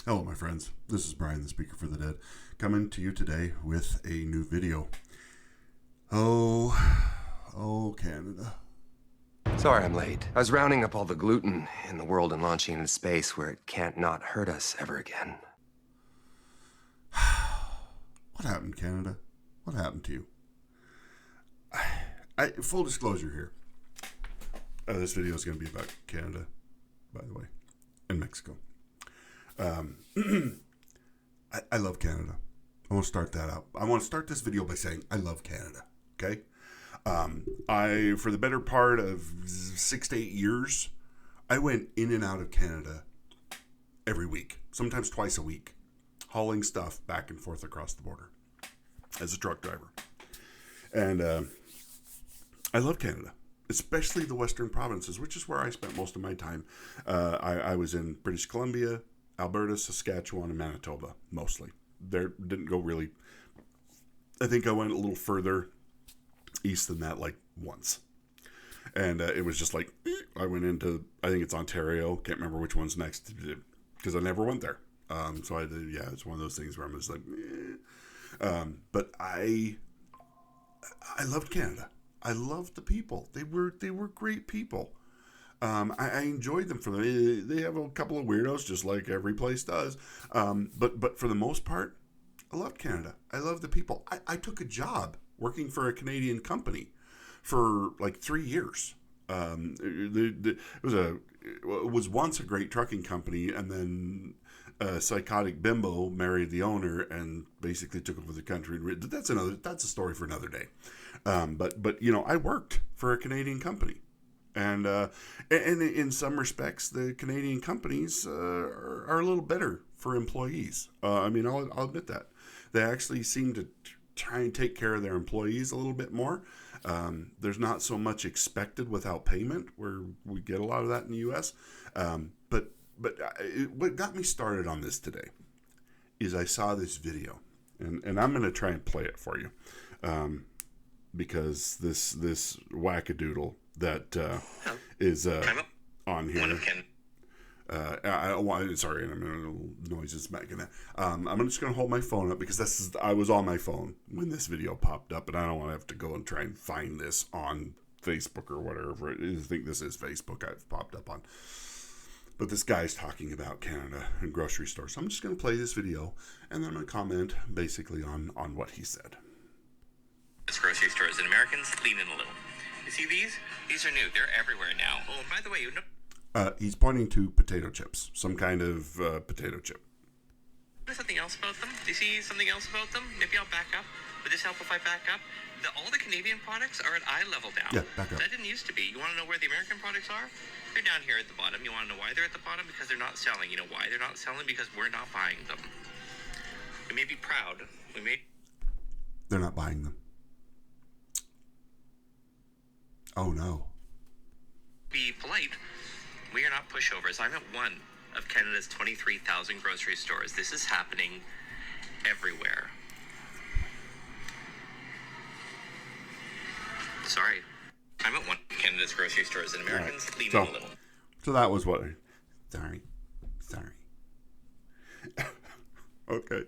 Hello, my friends. This is Brian, the Speaker for the Dead, coming to you today with a new video. Oh, Canada. Sorry I'm late. I was rounding up all the gluten in the world and launching into space where it can't not hurt us ever again. What happened, Canada? What happened to you? Full disclosure here. This video is going to be about Canada, by the way, and Mexico. I love Canada. I want to start that out. I want to start this video by saying I love Canada. Okay. For the better part of 6 to 8 years, I went in and out of Canada every week, sometimes twice a week, hauling stuff back and forth across the border as a truck driver. And I love Canada, especially the western provinces, which is where I spent most of my time. I was in British Columbia, Alberta, Saskatchewan, and Manitoba, mostly. There didn't go really... I think I went a little further east than that, like once. And it was just like, I went into, I think it's Ontario, can't remember which one's next, because I never went there. So I did, yeah, it's one of those things where I'm just like, but I loved Canada. I loved the people. They were great people. I enjoyed them for them. They have a couple of weirdos, just like every place does. But for the most part, I loved Canada. I loved the people. I took a job working for a Canadian company for like 3 years. It was once a great trucking company, and then a psychotic bimbo married the owner and basically took over the country. That's a story for another day. But you know, I worked for a Canadian company. And in some respects, the Canadian companies are a little better for employees. I mean, I'll admit that. They actually seem to try and take care of their employees a little bit more. There's not so much expected without payment, where we get a lot of that in the U.S. But what got me started on this today is I saw this video, and I'm going to try and play it for you, because this wackadoodle that is on here. Sorry, and I'm in a little noises back in that. I'm just going to hold my phone up because I was on my phone when this video popped up, and I don't want to have to go and try and find this on Facebook or whatever it is. I think this is Facebook I've popped up on. But this guy's talking about Canada and grocery stores. So I'm just going to play this video, and then I'm going to comment basically on what he said. It's grocery stores, and Americans lean in a little. You see these? These are new. They're everywhere now. Oh, and by the way, you know... He's pointing to potato chips, some kind of potato chip. Something else about them? Do you see something else about them? Maybe I'll back up. Would this help if I back up? All the Canadian products are at eye level now. Yeah, back up. That didn't used to be. You want to know where the American products are? They're down here at the bottom. You want to know why they're at the bottom? Because they're not selling. You know why they're not selling? Because we're not buying them. We may be proud. They're not buying them. Oh, no. Be polite. We are not pushovers. I'm at one of Canada's 23,000 grocery stores. This is happening everywhere. Sorry. I'm at one of Canada's grocery stores, and Americans leave a little. So that was what... Sorry. Okay.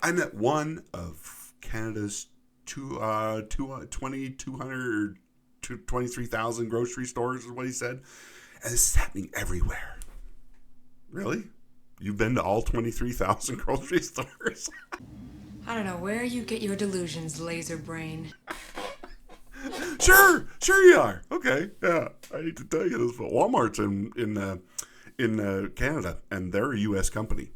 I'm at one of Canada's 23,000 grocery stores is what he said. And this is happening everywhere. Really? You've been to all 23,000 grocery stores? I don't know where you get your delusions, laser brain. Sure you are. Okay, yeah. I hate to tell you this, but Walmart's in Canada, and they're a U.S. company.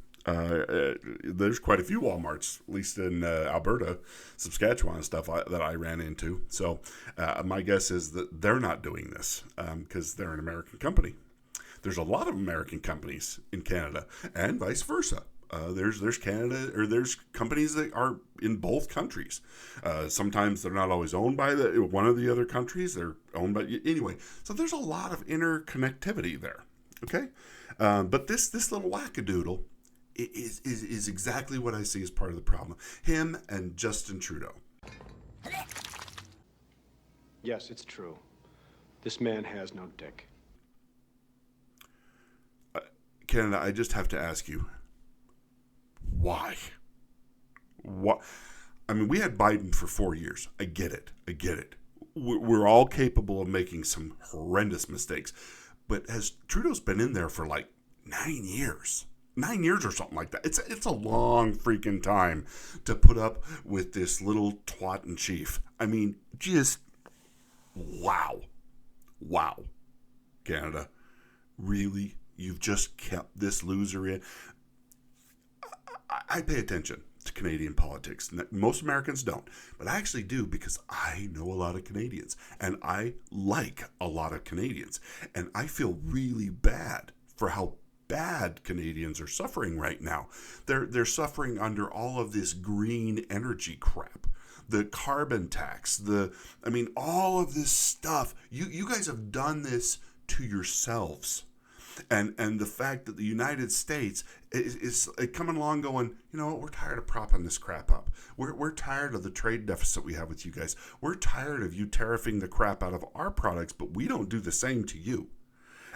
There's quite a few Walmarts, at least in Alberta, Saskatchewan and stuff that I ran into. So my guess is that they're not doing this because they're an American company. There's a lot of American companies in Canada and vice versa. There's Canada, or there's companies that are in both countries. Sometimes they're not always owned by one of the other countries. They're owned by, anyway. So there's a lot of interconnectivity there. Okay, but this little wackadoodle is exactly what I see as part of the problem. Him and Justin Trudeau. Yes, it's true. This man has no dick. Canada, I just have to ask you, Why? What? I mean, we had Biden for 4 years. I get it. We're all capable of making some horrendous mistakes. But has Trudeau's been in there for like 9 years? 9 years or something like that. It's a long freaking time to put up with this little twat in chief. I mean, just wow. Canada, really? You've just kept this loser in? I pay attention to Canadian politics. Most Americans don't, but I actually do because I know a lot of Canadians and I like a lot of Canadians, and I feel really bad for how bad Canadians are suffering right now. They're suffering under all of this green energy crap, the carbon tax, all of this stuff. You guys have done this to yourselves. And the fact that the United States is coming along going, you know what, we're tired of propping this crap up. We're tired of the trade deficit we have with you guys. We're tired of you tariffing the crap out of our products, but we don't do the same to you.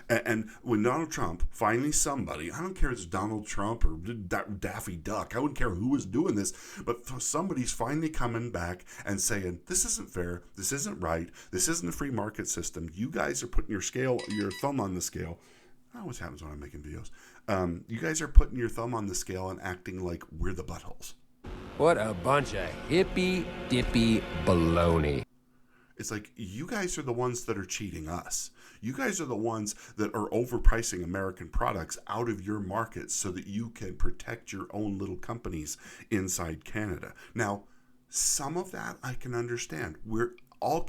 And when Donald Trump, finally somebody, I don't care if it's Donald Trump or Daffy Duck, I wouldn't care who was doing this, but somebody's finally coming back and saying, this isn't fair, this isn't right, this isn't a free market system. You guys are putting your thumb on the scale. That always happens when I'm making videos. You guys are putting your thumb on the scale and acting like we're the buttholes. What a bunch of hippy-dippy baloney. It's like, you guys are the ones that are cheating us. You guys are the ones that are overpricing American products out of your markets so that you can protect your own little companies inside Canada. Now, some of that I can understand. All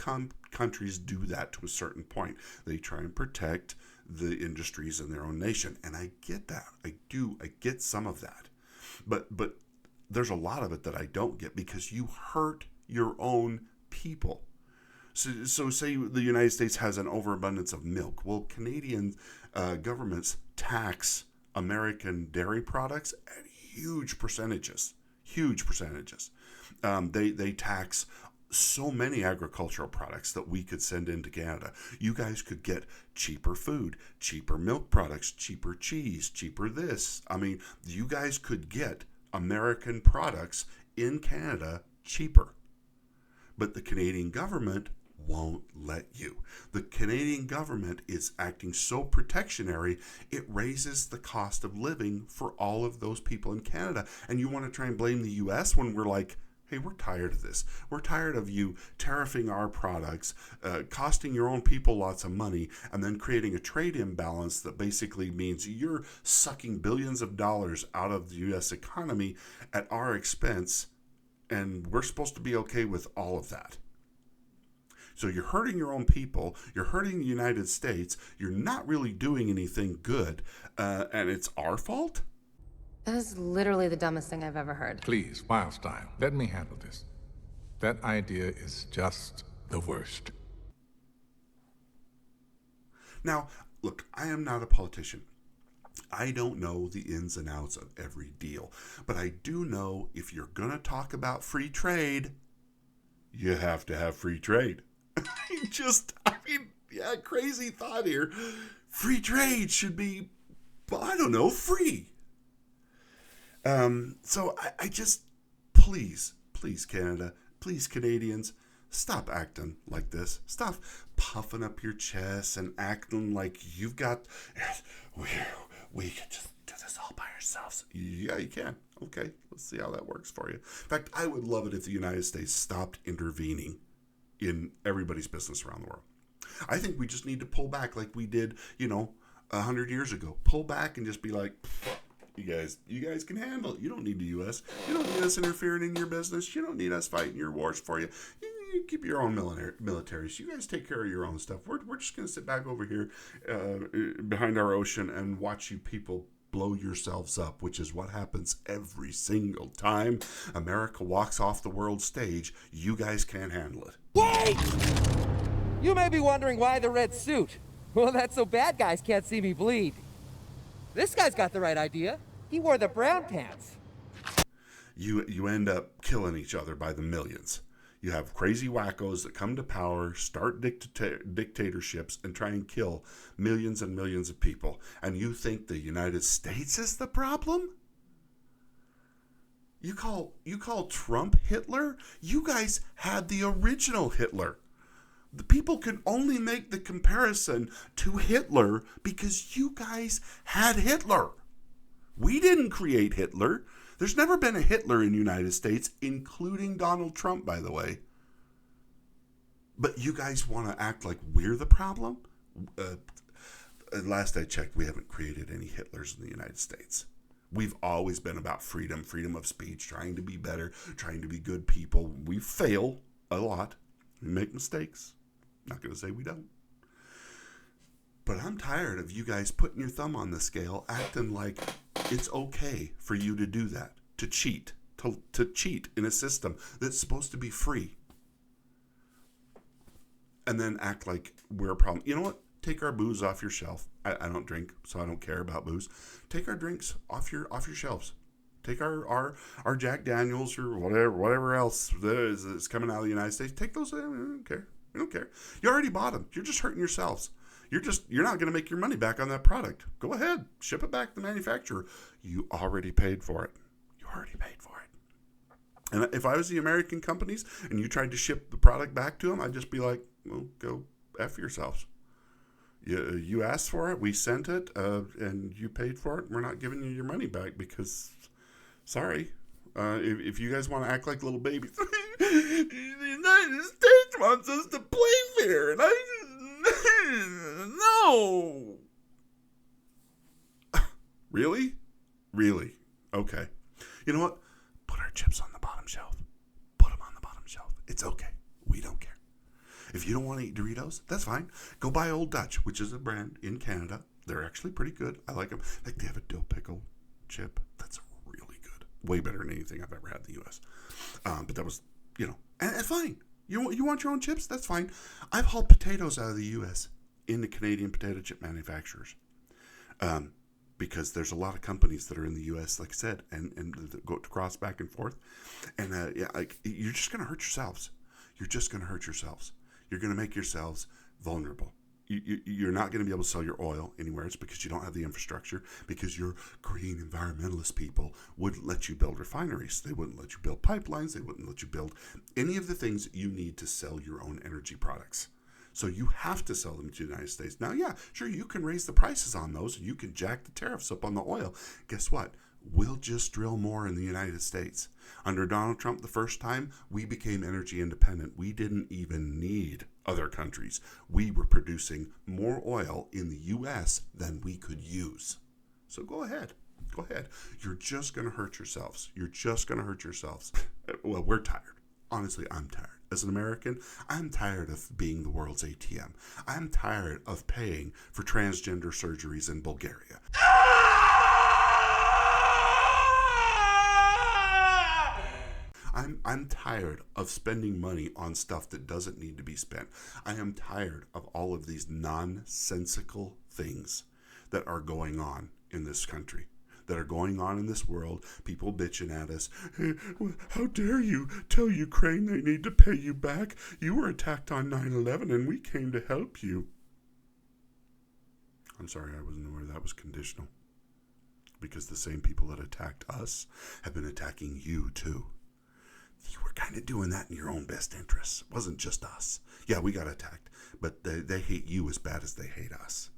countries do that to a certain point. They try and protect the industries in their own nation. And I get that. I do. I get some of that. But there's a lot of it that I don't get, because you hurt your own people. So say the United States has an overabundance of milk. Well, Canadian governments tax American dairy products at huge percentages. They tax so many agricultural products that we could send into Canada. You guys could get cheaper food, cheaper milk products, cheaper cheese, cheaper this. I mean, you guys could get American products in Canada cheaper. But the Canadian government won't let you. The Canadian government is acting so protectionary, it raises the cost of living for all of those people in Canada. And you want to try and blame the US when we're like, hey, we're tired of this. We're tired of you tariffing our products, costing your own people lots of money, and then creating a trade imbalance that basically means you're sucking billions of dollars out of the U.S. economy at our expense, and we're supposed to be okay with all of that. So you're hurting your own people, you're hurting the United States, you're not really doing anything good, and it's our fault? That is literally the dumbest thing I've ever heard. Please, Wildstyle, let me handle this. That idea is just the worst. Now, look, I am not a politician. I don't know the ins and outs of every deal. But I do know if you're going to talk about free trade, you have to have free trade. Crazy thought here. Free trade should be, free. So I just, please Canada, please Canadians, stop acting like this. Stop puffing up your chest and acting like you've got, we can just do this all by ourselves. Yeah, you can. Okay, let's see how that works for you. In fact, I would love it if the United States stopped intervening in everybody's business around the world. I think we just need to pull back like we did, 100 years ago. Pull back and just be like, you guys can handle it. You don't need the U.S. You don't need us interfering in your business. You don't need us fighting your wars for you. You keep your own militaries. You guys take care of your own stuff. We're just going to sit back over here behind our ocean and watch you people blow yourselves up, which is what happens every single time America walks off the world stage. You guys can't handle it. Wait! You may be wondering why the red suit. Well, that's so bad guys can't see me bleed. This guy's got the right idea. He wore the brown pants. You end up killing each other by the millions. You have crazy wackos that come to power, start dictatorships, and try and kill millions and millions of people. And you think the United States is the problem? You call Trump Hitler? You guys had the original Hitler. The people can only make the comparison to Hitler because you guys had Hitler. We didn't create Hitler. There's never been a Hitler in the United States, including Donald Trump, by the way. But you guys want to act like we're the problem? Last I checked, we haven't created any Hitlers in the United States. We've always been about freedom of speech, trying to be better, trying to be good people. We fail a lot. We make mistakes. Not going to say we don't. But I'm tired of you guys putting your thumb on the scale, acting like it's okay for you to do that, to cheat, to cheat in a system that's supposed to be free. And then act like we're a problem. You know what? Take our booze off your shelf. I don't drink, so I don't care about booze. Take our drinks off your shelves. Take our Jack Daniels or whatever else is coming out of the United States. Take those. I don't care. I don't care. You already bought them. You're just hurting yourselves. You're not going to make your money back on that product. Go ahead. Ship it back to the manufacturer. You already paid for it. You already paid for it. And if I was the American companies and you tried to ship the product back to them, I'd just be like, well, go F yourselves. You asked for it. We sent it. And you paid for it. We're not giving you your money back because, sorry. If you guys want to act like little babies, the United States wants us to play fair, and no. Really? Okay. You know what? Put our chips on the bottom shelf. Put them on the bottom shelf. It's okay. We don't care. If you don't want to eat Doritos, that's fine. Go buy Old Dutch, which is a brand in Canada. They're actually pretty good. I like them. Like they have a dill pickle chip. That's really good. Way better than anything I've ever had in the U.S. But that was, and fine. You want your own chips? That's fine. I've hauled potatoes out of the U.S. into Canadian potato chip manufacturers. Because there's a lot of companies that are in the U.S., like I said, and go cross back and forth. And you're just going to hurt yourselves. You're just going to hurt yourselves. You're going to make yourselves vulnerable. You're not going to be able to sell your oil anywhere. It's because you don't have the infrastructure, because your green environmentalist people wouldn't let you build refineries. They wouldn't let you build pipelines. They wouldn't let you build any of the things that you need to sell your own energy products. So you have to sell them to the United States. Now, yeah, sure, you can raise the prices on those and you can jack the tariffs up on the oil. Guess what? We'll just drill more in the United States. Under Donald Trump the first time, we became energy independent. We didn't even need other countries. We were producing more oil in the U.S. than we could use. So go ahead. Go ahead. You're just going to hurt yourselves. You're just going to hurt yourselves. Well, we're tired. Honestly, I'm tired. As an American, I'm tired of being the world's ATM. I'm tired of paying for transgender surgeries in Bulgaria. I'm tired of spending money on stuff that doesn't need to be spent. I am tired of all of these nonsensical things that are going on in this country, that are going on in this world. People bitching at us. Hey, how dare you tell Ukraine they need to pay you back? You were attacked on 9/11 and we came to help you. I'm sorry, I wasn't aware that was conditional. Because the same people that attacked us have been attacking you too. You were kind of doing that in your own best interests. It wasn't just us. Yeah, we got attacked, but they hate you as bad as they hate us.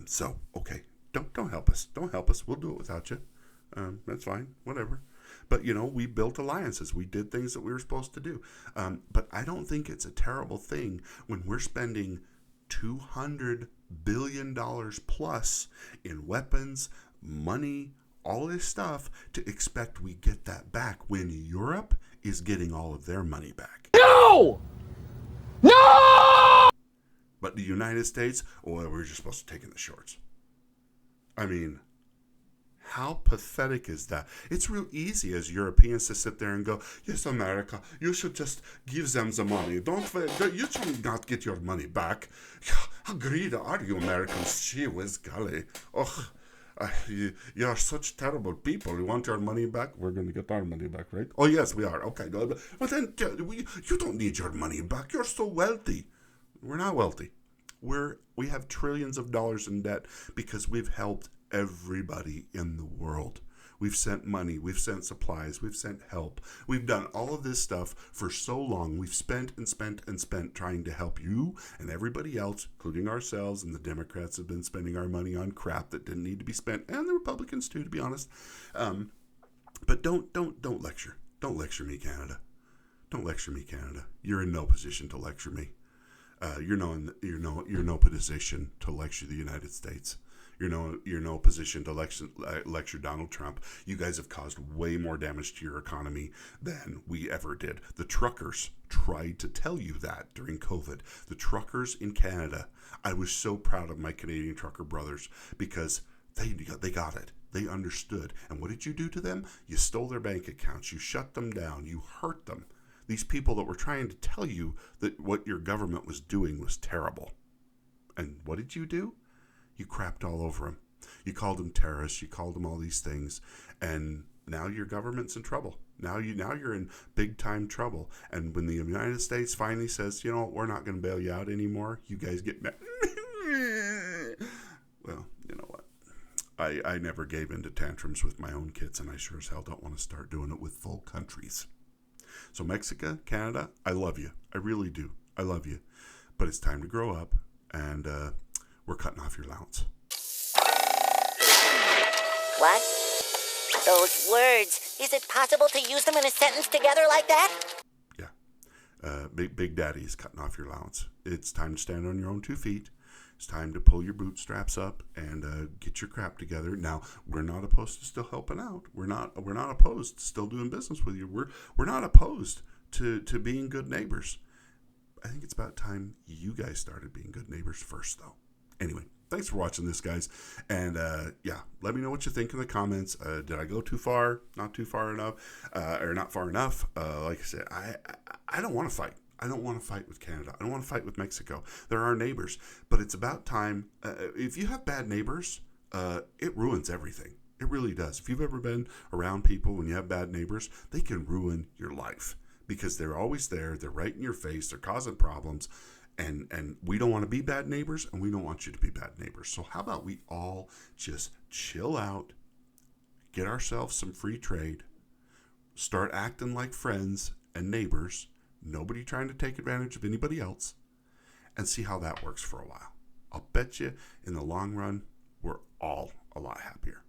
So, okay. Don't help us. Don't help us. We'll do it without you. That's fine. Whatever. But, we built alliances. We did things that we were supposed to do. But I don't think it's a terrible thing when we're spending $200 billion plus in weapons, money, all this stuff to expect we get that back when Europe is getting all of their money back. No! No! But the United States, we're just supposed to take in the shorts. I mean, how pathetic is that? It's real easy as Europeans to sit there and go, yes, America, you should just give them the money. You should not get your money back. How greedy are you, Americans? Gee whiz golly. Oh, you are such terrible people. You want your money back? We're going to get our money back, right? Oh, yes, we are. Okay, good. But then you don't need your money back. You're so wealthy. We're not wealthy. We have trillions of dollars in debt because we've helped everybody in the world. We've sent money. We've sent supplies. We've sent help. We've done all of this stuff for so long. We've spent and spent and spent trying to help you and everybody else, including ourselves. And the Democrats have been spending our money on crap that didn't need to be spent, and the Republicans too, to be honest. But don't lecture. Don't lecture me, Canada. Don't lecture me, Canada. You're in no position to lecture me. You're no position to lecture the United States. You're no position to lecture Donald Trump. You guys have caused way more damage to your economy than we ever did. The truckers tried to tell you that during COVID. The truckers in Canada, I was so proud of my Canadian trucker brothers because they got it. They understood. And what did you do to them? You stole their bank accounts. You shut them down. You hurt them. These people that were trying to tell you that what your government was doing was terrible. And what did you do? You crapped all over them. You called them terrorists. You called them all these things. And now your government's in trouble. Now you're in big time trouble. And when the United States finally says, you know, we're not going to bail you out anymore, you guys get mad. Well, you know what? I never gave in to tantrums with my own kids, and I sure as hell don't want to start doing it with full countries. So Mexico, Canada, I love you. I really do. I love you. But it's time to grow up, and we're cutting off your allowance. What? Those words, is it possible to use them in a sentence together like that? Yeah. Big Daddy is cutting off your allowance. It's time to stand on your own 2 feet. It's time to pull your bootstraps up and get your crap together. Now, we're not opposed to still helping out. We're not opposed to still doing business with you. We're not opposed to being good neighbors. I think it's about time you guys started being good neighbors first, though. Anyway, thanks for watching this, guys. And yeah, let me know what you think in the comments. Did I go too far? Not too far enough? Or not far enough? Like I said, I don't want to fight. I don't want to fight with Canada. I don't want to fight with Mexico. They're our neighbors. But it's about time. If you have bad neighbors, it ruins everything. It really does. If you've ever been around people when you have bad neighbors, they can ruin your life because they're always there. They're right in your face. They're causing problems. And we don't want to be bad neighbors, and we don't want you to be bad neighbors. So how about we all just chill out, get ourselves some free trade, start acting like friends and neighbors, nobody trying to take advantage of anybody else, and see how that works for a while. I'll bet you in the long run, we're all a lot happier.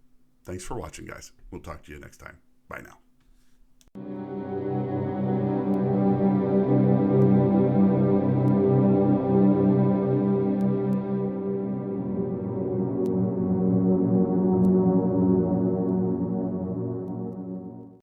Thanks for watching, guys. We'll talk to you next time. Bye now.